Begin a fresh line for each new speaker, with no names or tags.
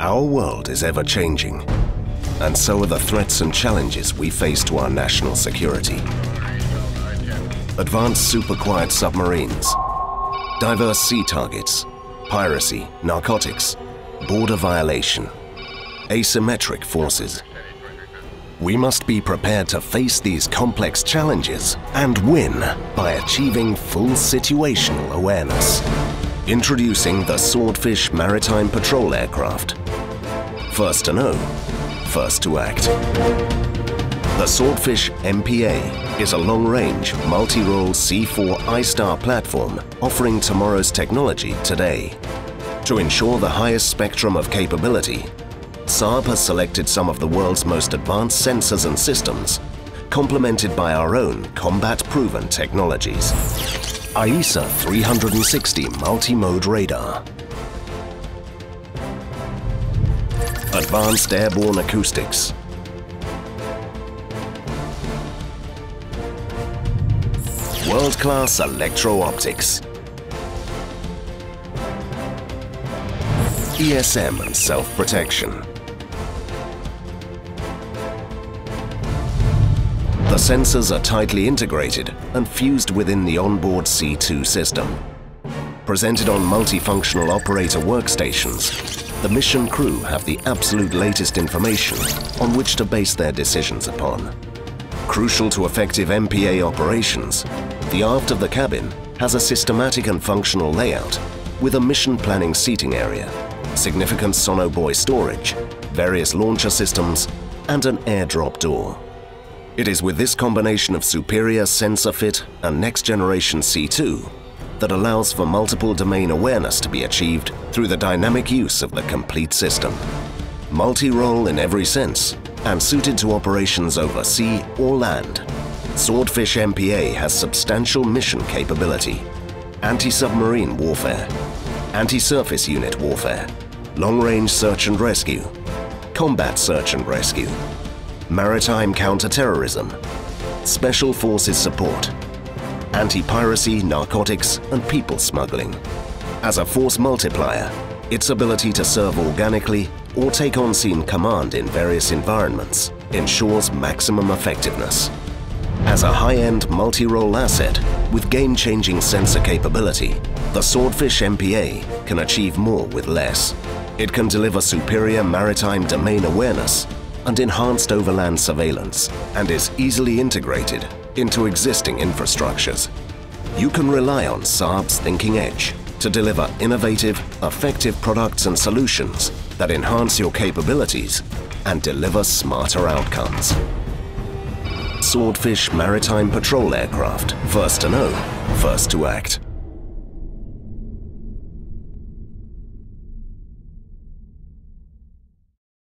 Our world is ever-changing, and so are the threats and challenges we face to our national security. Advanced superquiet submarines, diverse sea targets, piracy, narcotics, border violation, asymmetric forces. We must be prepared to face these complex challenges and win by achieving full situational awareness. Introducing the Swordfish Maritime Patrol Aircraft. First to know, first to act. The Swordfish MPA is a long-range, multi-role C4 I-Star platform offering tomorrow's technology today. To ensure the highest spectrum of capability, Saab has selected some of the world's most advanced sensors and systems, complemented by our own combat-proven technologies. AESA 360 multi-mode radar. Advanced airborne acoustics. World-class electro-optics. ESM and self-protection. The sensors are tightly integrated and fused within the onboard C2 system. Presented on multifunctional operator workstations, the mission crew have the absolute latest information on which to base their decisions upon. Crucial to effective MPA operations, the aft of the cabin has a systematic and functional layout with a mission planning seating area, significant sonobuoy storage, various launcher systems, and an airdrop door. It is with this combination of superior sensor fit and next-generation C2 that allows for multiple domain awareness to be achieved through the dynamic use of the complete system. Multi-role in every sense and suited to operations over sea or land, Swordfish MPA has substantial mission capability: anti-submarine warfare, anti-surface unit warfare, long-range search and rescue, combat search and rescue, maritime counter-terrorism, special forces support, anti-piracy, narcotics, and people smuggling. As a force multiplier, its ability to serve organically or take on-scene command in various environments ensures maximum effectiveness. As a high-end multi-role asset with game-changing sensor capability, the Swordfish MPA can achieve more with less. It can deliver superior maritime domain awareness and enhanced overland surveillance, and is easily integrated into existing infrastructures. You can rely on Saab's thinking edge to deliver innovative, effective products and solutions that enhance your capabilities and deliver smarter outcomes. Swordfish Maritime Patrol Aircraft. First to know, first to act.